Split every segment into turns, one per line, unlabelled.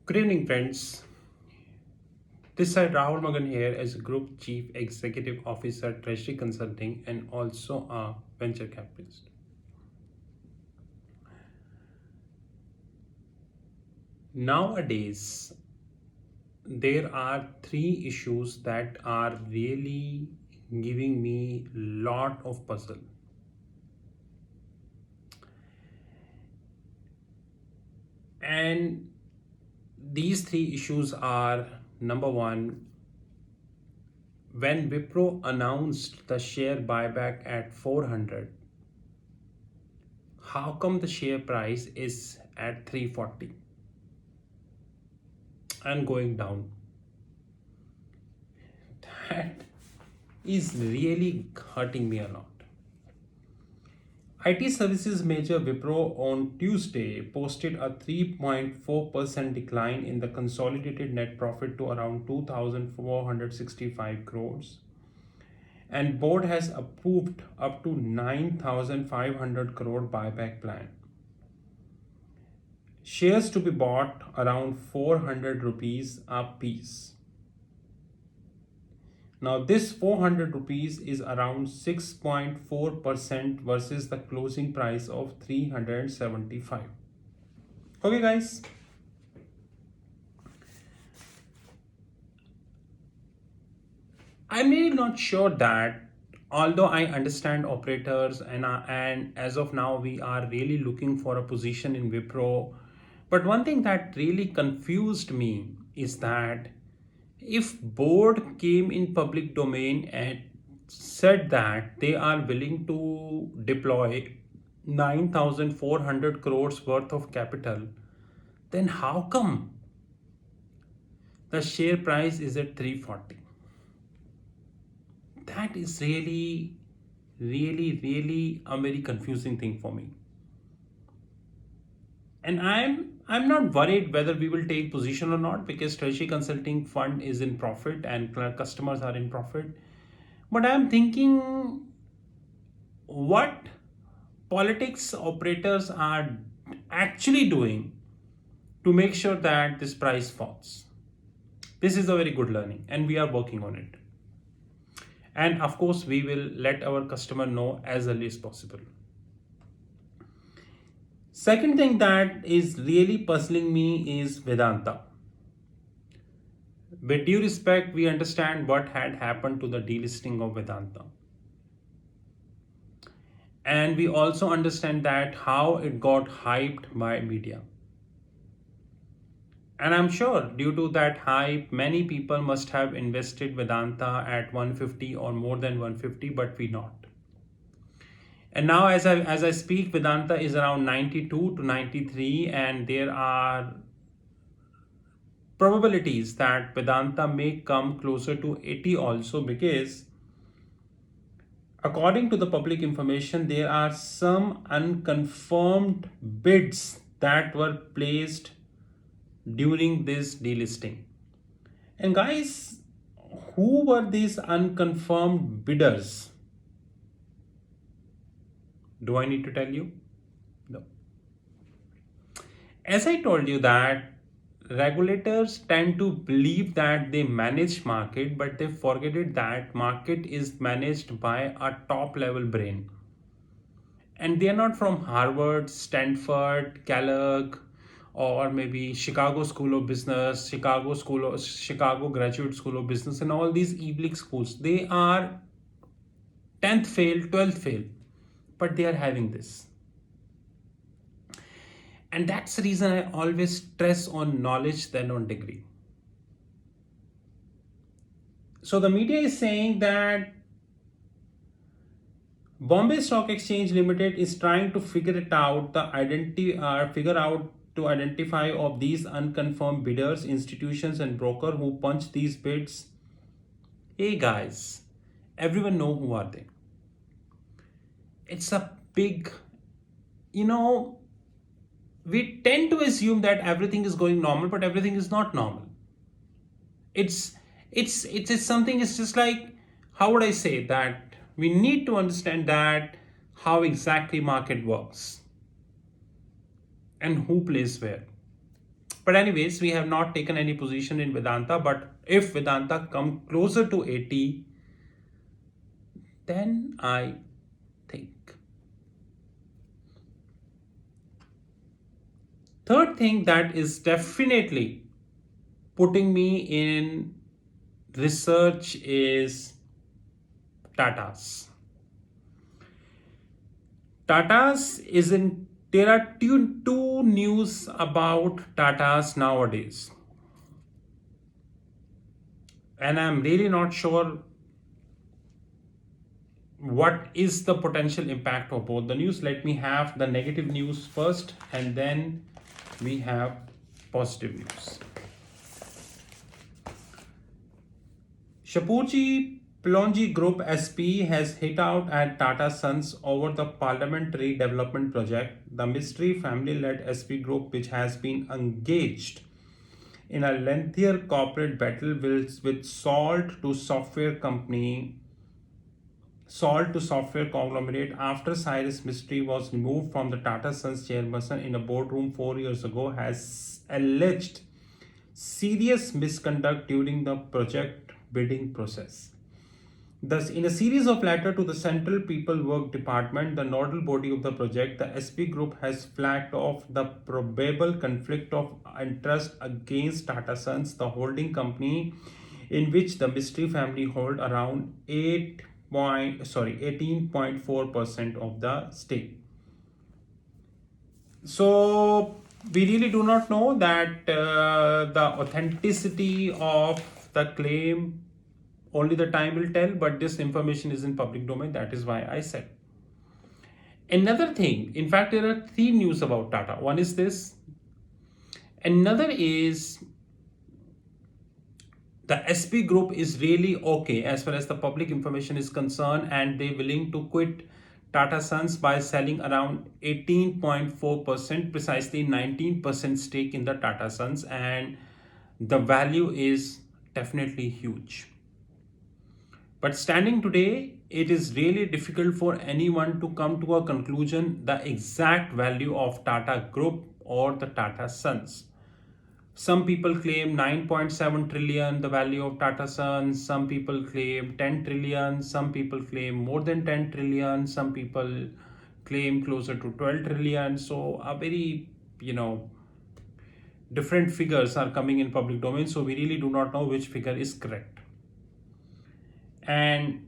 Good evening, friends. This side Rahul Magan here as a Group Chief Executive Officer, Treasury Consulting, and also a venture capitalist. Nowadays, there are three issues that are really giving me lot of puzzle. And these three issues are: number one, when Wipro announced the share buyback at 400, how come the share price is at 340 and going down? That is really hurting me a lot. IT services major Wipro on Tuesday posted a 3.4% decline in the consolidated net profit to around 2,465 crores. And board has approved up to 9,500 crore buyback plan. Shares to be bought around 400 rupees a piece. Now this 400 rupees is around 6.4% versus the closing price of 375. Okay guys. I'm really not sure that, although I understand operators and as of now we are really looking for a position in Wipro, but one thing that really confused me is that if board came in public domain and said that they are willing to deploy 9,400 crores worth of capital, then how come the share price is at 340? That is really a very confusing thing for me. And I'm not worried whether we will take position or not, because treasury consulting fund is in profit and customers are in profit. But I'm thinking what politics operators are actually doing to make sure that this price falls. This is a very good learning and we are working on it. And of course, we will let our customer know as early as possible. Second thing that is really puzzling me is Vedanta. With due respect, we understand what had happened to the delisting of Vedanta. And we also understand that how it got hyped by media. And I'm sure due to that hype, many people must have invested Vedanta at 150 or more than 150, but we not. And now as I speak, Vedanta is around 92 to 93, and there are probabilities that Vedanta may come closer to 80 also, because according to the public information, there are some unconfirmed bids that were placed during this delisting. And guys, who were these unconfirmed bidders? Do I need to tell you? No. As I told you that regulators tend to believe that they manage market, but they forget it that market is managed by a top level brain. And they are not from Harvard, Stanford, Kellogg, or maybe Chicago School of Business, Chicago Graduate School of Business, and all these Ivy schools. They are 10th fail, 12th fail, but they are having this. And that's the reason I always stress on knowledge than on degree. So the media is saying that Bombay Stock Exchange Limited is trying to figure out to identify of these unconfirmed bidders, institutions and broker who punch these bids. Hey guys, everyone know who are they. It's a big, we tend to assume that everything is going normal, but everything is not normal. It's something, it's just like, how would I say that? We need to understand that how exactly market works and who plays where. But anyways, we have not taken any position in Vedanta. But if Vedanta come closer to 80, then I think. Third thing that is definitely putting me in research is Tata's. Tata's is in there are two news about Tata's nowadays. And I'm really not sure what is the potential impact of both the news. Let me have the negative news first, and then we have positive news. Shapoorji Pallonji Group SP has hit out at Tata Sons over the Parliamentary Development Project. The Mistry family-led SP Group, which has been engaged in a lengthier corporate battle with Salt to software conglomerate after Cyrus Mistry was removed from the Tata Sons chairperson in a boardroom 4 years ago, has alleged serious misconduct during the project bidding process. Thus, in a series of letters to the Central People Work Department, the nodal body of the project, the SP Group has flagged off the probable conflict of interest against Tata Sons, the holding company in which the Mistry family hold around 18.4% of the stake. So we really do not know that the authenticity of the claim, only the time will tell, but this information is in public domain. That is why I said. Another thing, in fact, there are three news about Tata. One is this. Another is the SP Group is really okay as far as the public information is concerned, and they're willing to quit Tata Sons by selling around 18.4%, precisely 19% stake in the Tata Sons, and the value is definitely huge. But standing today, it is really difficult for anyone to come to a conclusion the exact value of Tata Group or the Tata Sons. Some people claim 9.7 trillion, the value of Tata Sons. Some people claim 10 trillion. Some people claim more than 10 trillion. Some people claim closer to 12 trillion. So a very, different figures are coming in public domain. So we really do not know which figure is correct. And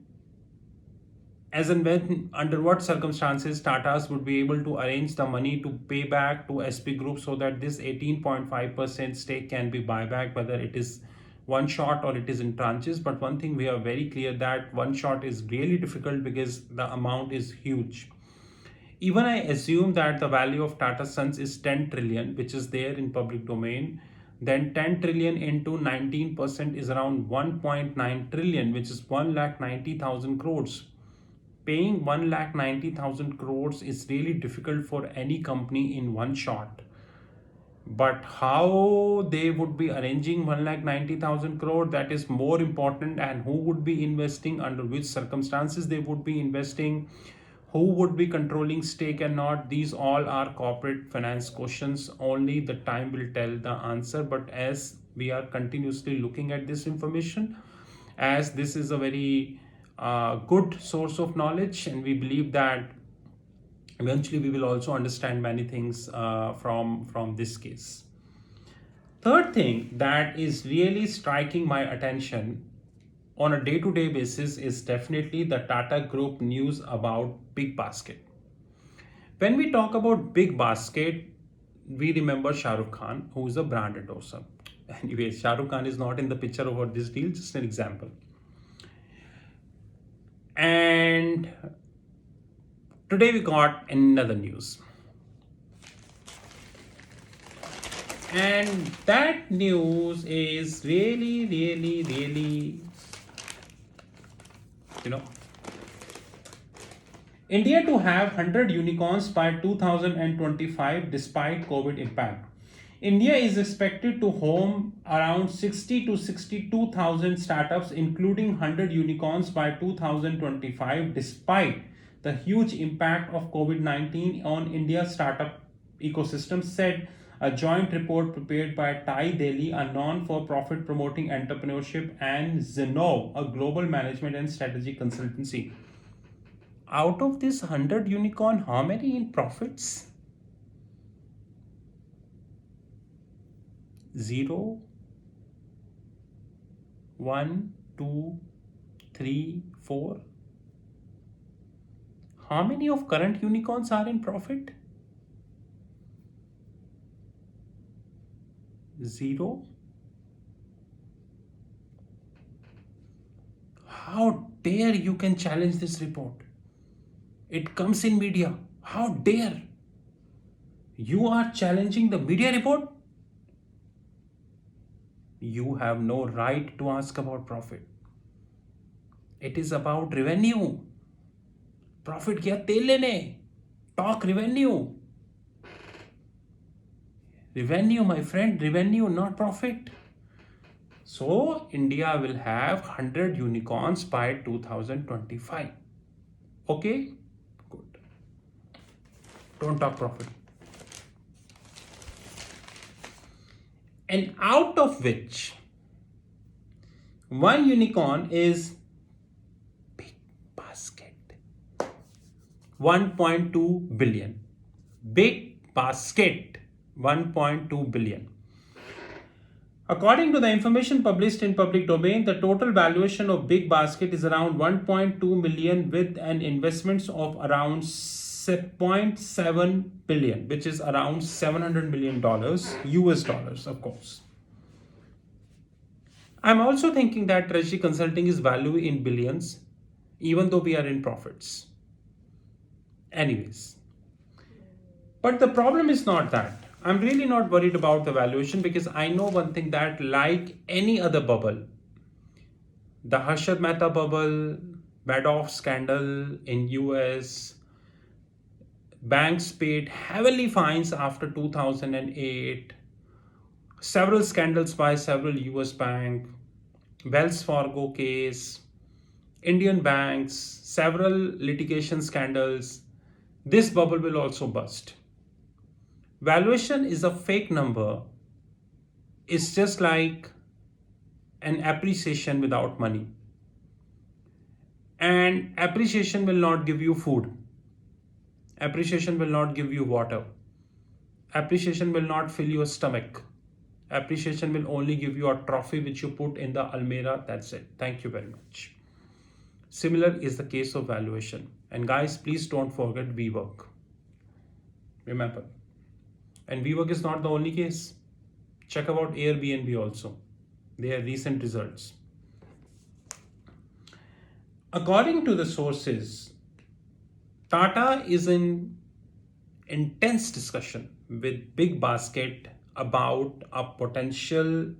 as and when, under what circumstances Tata's would be able to arrange the money to pay back to SP Group so that this 18.5% stake can be buyback, whether it is one shot or it is in tranches. But one thing we are very clear that one shot is really difficult because the amount is huge. Even I assume that the value of Tata Sons is 10 trillion, which is there in public domain, then 10 trillion into 19% is around 1.9 trillion, which is 1,90,000 crores. Paying 1,90,000 crores is really difficult for any company in one shot. But how they would be arranging 1,90,000 crore, that is more important, and who would be investing, under which circumstances they would be investing, who would be controlling stake and not, these all are corporate finance questions. Only the time will tell the answer. But as we are continuously looking at this information, as this is a very good source of knowledge, and we believe that eventually we will also understand many things from this case. Third thing that is really striking my attention on a day-to-day basis is definitely the Tata Group news about BigBasket. When we talk about BigBasket, we remember Shah Rukh Khan, who is a brand endorser. Anyway, Shah Rukh Khan is not in the picture over this deal, just an example. And today we got another news. And that news is really, India to have 100 unicorns by 2025 despite COVID impact. India is expected to home around 60 to 62,000 startups, including 100 unicorns by 2025, despite the huge impact of COVID-19 on India's startup ecosystem, said a joint report prepared by Thai Daily, a non-for-profit promoting entrepreneurship, and Zenov, a global management and strategy consultancy. Out of this 100 unicorn, how many in profits? Zero, one, two, three, four. How many of current unicorns are in profit? Zero. How dare you can challenge this report? It comes in media. How dare? You are challenging the media report? You have no right to ask about profit. It is about revenue. Profit gaya tel lene. Talk revenue. Revenue, my friend, revenue, not profit. So, India will have 100 unicorns by 2025. Okay? Good. Don't talk profit. And out of which, one unicorn is BigBasket. 1.2 billion. BigBasket. 1.2 billion. According to the information published in public domain, the total valuation of BigBasket is around 1.2 million with an investments of around 0.7 billion, which is around $700 million US dollars, of course. I'm also thinking that treasury consulting is value in billions, even though we are in profits. Anyways, but the problem is not that. I'm really not worried about the valuation because I know one thing that like any other bubble, the Harshad Mehta bubble, Madoff scandal in US, banks paid heavily fines after 2008, several scandals by several US banks, Wells Fargo case, Indian banks, several litigation scandals. This bubble will also burst. Valuation is a fake number. It's just like an appreciation without money. And appreciation will not give you food. Appreciation will not give you water. Appreciation will not fill your stomach. Appreciation will only give you a trophy which you put in the almirah. That's it. Thank you very much. Similar is the case of valuation. And guys, please don't forget WeWork. Remember. And WeWork is not the only case. Check about Airbnb also. Their recent results. According to the sources, Tata is in intense discussion with BigBasket about a potential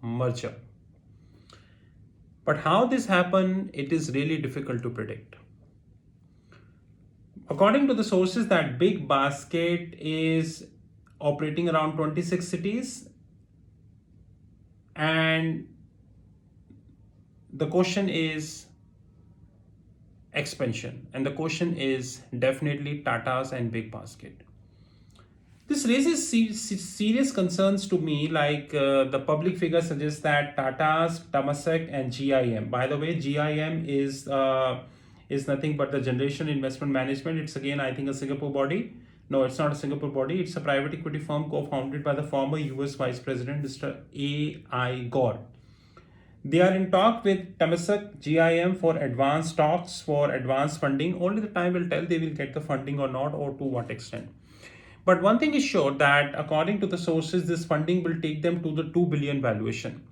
merger. But how this happened, it is really difficult to predict. According to the sources, that BigBasket is operating around 26 cities, and the question is expansion, and the question is definitely Tata's and BigBasket. This raises serious concerns to me, like the public figure suggests that Tata's, Temasek, and GIM. By the way, GIM is nothing but the Generation Investment Management. It's again, I think, a Singapore body. No, it's not a Singapore body. It's a private equity firm co-founded by the former US Vice President, Mr. A.I. Gore. They are in talk with Temasek, GIM for advanced talks for advanced funding. Only the time will tell they will get the funding or not, or to what extent. But one thing is sure, that according to the sources, this funding will take them to the 2 billion valuation.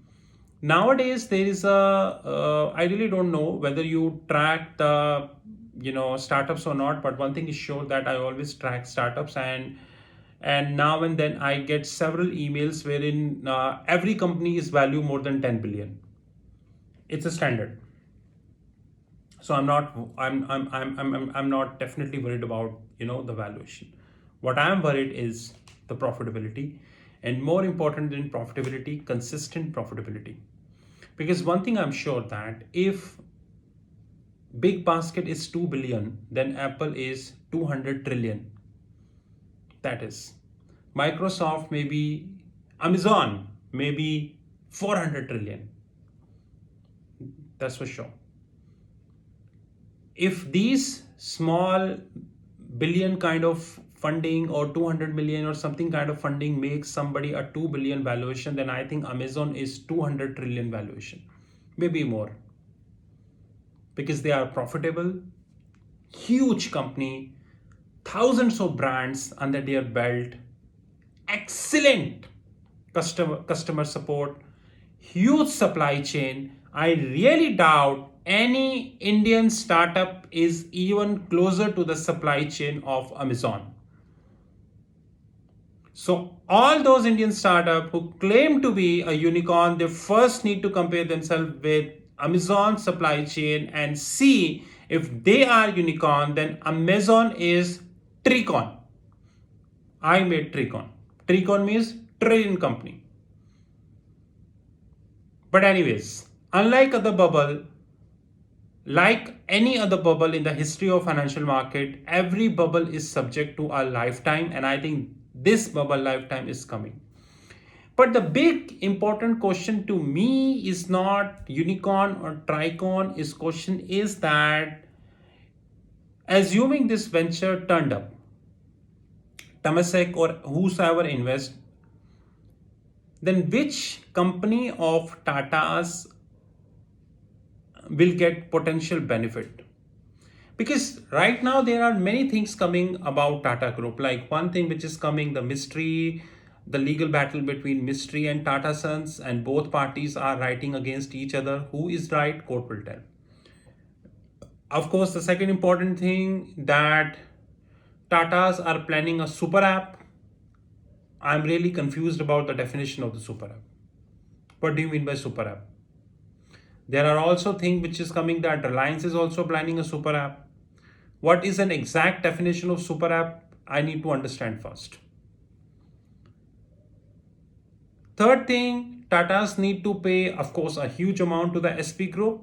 Nowadays, there is I really don't know whether you track the startups or not, but one thing is sure, that I always track startups, and now and then I get several emails wherein every company is value more than 10 billion. It's a standard. So I'm not definitely worried about the valuation. What I am worried is the profitability, and more important than profitability, consistent profitability. Because one thing I'm sure, that if BigBasket is 2 billion, then Apple is 200 trillion. That is. Microsoft maybe, Amazon maybe 400 trillion. That's for sure. If these small billion kind of funding or 200 million or something kind of funding makes somebody a 2 billion valuation, then I think Amazon is 200 trillion valuation, maybe more, because they are profitable, huge company, thousands of brands under their belt, excellent customer support, huge supply chain. I really doubt any Indian startup is even closer to the supply chain of Amazon. So all those Indian startups who claim to be a unicorn, they first need to compare themselves with Amazon supply chain and see if they are unicorn, then Amazon is tricon. I made tricon. Tricon means trillion company. But anyways, unlike other bubble, like any other bubble in the history of financial market, every bubble is subject to a lifetime, and I think this bubble lifetime is coming. But the big important question to me is not unicorn or tricon. Is question is that assuming this venture turned up, Temasek or whosoever invest, then which company of Tata's will get potential benefit? Because right now there are many things coming about Tata Group. Like one thing which is coming, the mystery, the legal battle between Mystery and Tata Sons, and both parties are writing against each other. Who is right? Court will tell. Of course, the second important thing that Tatas are planning a super app. I'm really confused about the definition of the super app. What do you mean by super app? There are also things which is coming that Reliance is also planning a super app. What is an exact definition of super app? I need to understand first. Third thing, Tatas need to pay, of course, a huge amount to the SP group.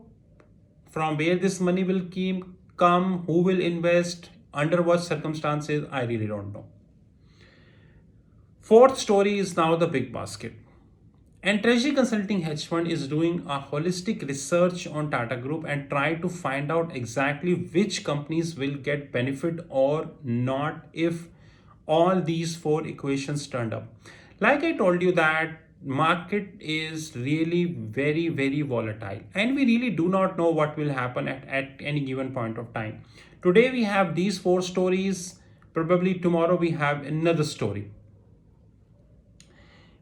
From where this money will come, who will invest, under what circumstances, I really don't know. Fourth story is now the big basket. And Treasury Consulting Hedge Fund is doing a holistic research on Tata Group and try to find out exactly which companies will get benefit or not if all these four equations turned up. Like I told you that market is really very volatile and we really do not know what will happen at any given point of time. Today we have these four stories, probably tomorrow we have another story.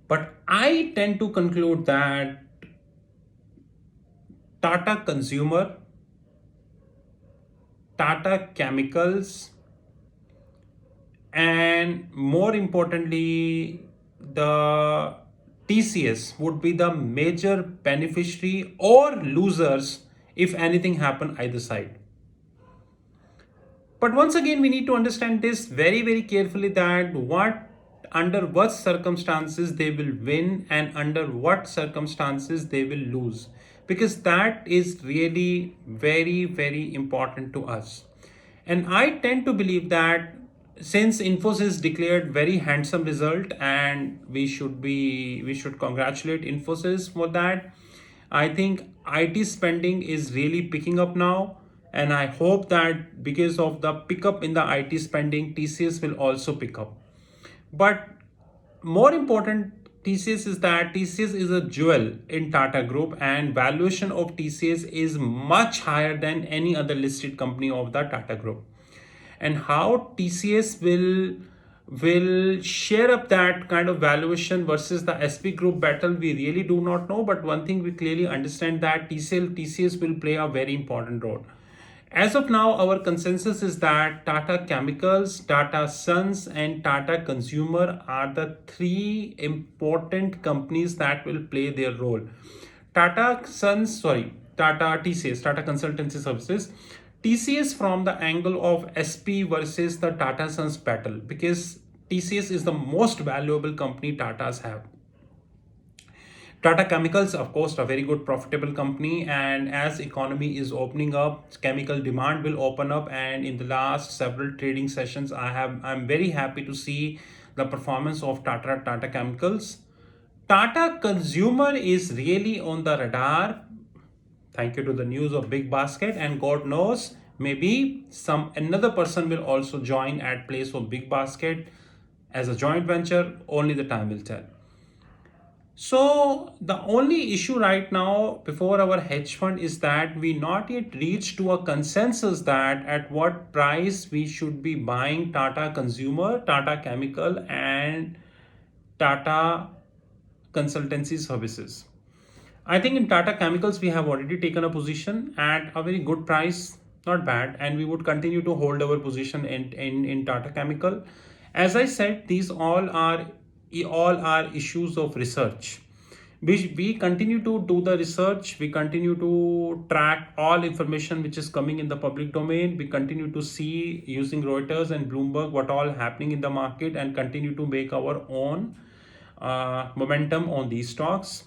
But I tend to conclude that Tata Consumer, Tata Chemicals, and more importantly, the TCS would be the major beneficiary or losers if anything happen either side. But once again, we need to understand this very carefully that under what circumstances they will win and under what circumstances they will lose, because that is really very important to us. And I tend to believe that since Infosys declared very handsome result, and we should congratulate Infosys for that. I think IT spending is really picking up now, and I hope that because of the pickup in the IT spending, TCS will also pick up. But more important, TCS is that TCS is a jewel in Tata Group, and valuation of TCS is much higher than any other listed company of the Tata Group. And how TCS will share up that kind of valuation versus the SP group battle, we really do not know. But one thing we clearly understand that TCS will play a very important role. As of now, our consensus is that Tata Chemicals, Tata Sons, and Tata Consumer are the three important companies that will play their role. Tata TCS, Tata Consultancy Services, TCS from the angle of SP versus the Tata Sons battle, because TCS is the most valuable company Tatas have. Tata Chemicals, of course, a very good profitable company, and as economy is opening up, chemical demand will open up. And in the last several trading sessions, I'm very happy to see the performance of Tata Chemicals. Tata Consumer is really on the radar. Thank you to the news of BigBasket, and God knows, maybe some another person will also join at place of BigBasket as a joint venture. Only the time will tell. So the only issue right now before our hedge fund is that we not yet reached to a consensus that at what price we should be buying Tata Consumer, Tata Chemical, and Tata Consultancy Services. I think in Tata Chemicals we have already taken a position at a very good price, not bad, and we would continue to hold our position in Tata Chemical. As I said, these all are issues of research. We continue to do the research, we continue to track all information which is coming in the public domain, we continue to see using Reuters and Bloomberg what all happening in the market, and continue to make our own momentum on these stocks.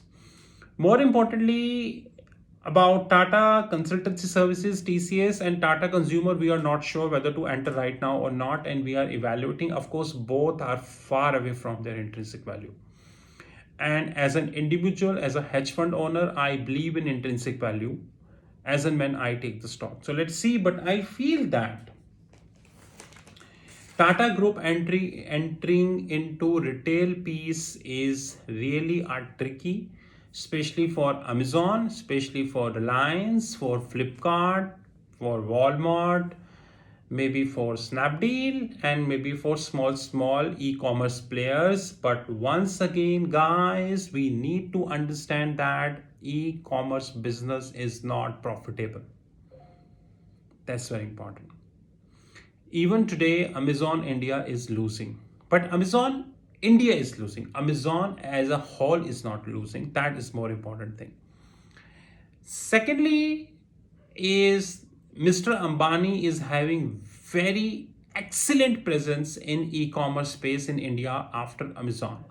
More importantly, about Tata Consultancy Services, TCS, and Tata Consumer, we are not sure whether to enter right now or not, and we are evaluating. Of course, both are far away from their intrinsic value. And as an individual, as a hedge fund owner, I believe in intrinsic value as and when I take the stock. So let's see, but I feel that Tata Group entering into retail piece is really tricky, especially for Amazon, especially for Reliance, for Flipkart, for Walmart, maybe for Snapdeal, and maybe for small e-commerce players. But once again, guys, we need to understand that e-commerce business is not profitable. That's very important. Even today, Amazon India is losing, but Amazon India is losing. Amazon as a whole is not losing. That is more important thing. Secondly, is Mr. Ambani is having very excellent presence in e-commerce space in India after Amazon.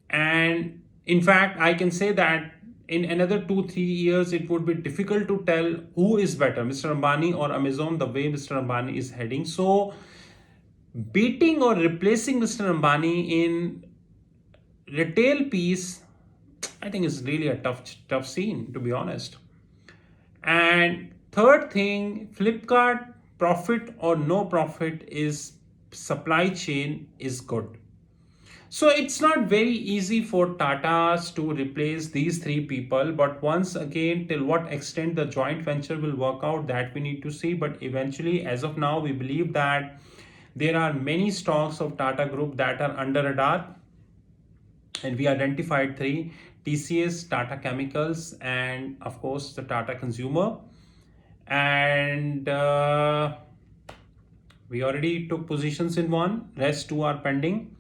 And in fact, I can say that in another 2-3 years, it would be difficult to tell who is better, Mr. Ambani or Amazon, the way Mr. Ambani is heading. So beating or replacing Mr. Ambani in retail piece, I think is really a tough scene, to be honest. And third thing, Flipkart, profit or no profit, is supply chain is good. So it's not very easy for Tatas to replace these three people, but once again, till what extent the joint venture will work out, that we need to see. But eventually, as of now, we believe that there are many stocks of Tata Group that are under radar, and we identified three: TCS, Tata Chemicals, and of course the Tata Consumer. And we already took positions in one, rest two are pending,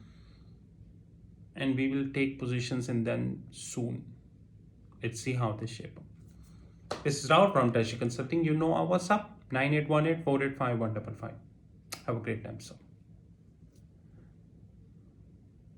and we will take positions in them soon. Let's see how they shape up. This is Rahul from Tata Consulting. You know what's up. 9818 485 155. Have a great time, sir.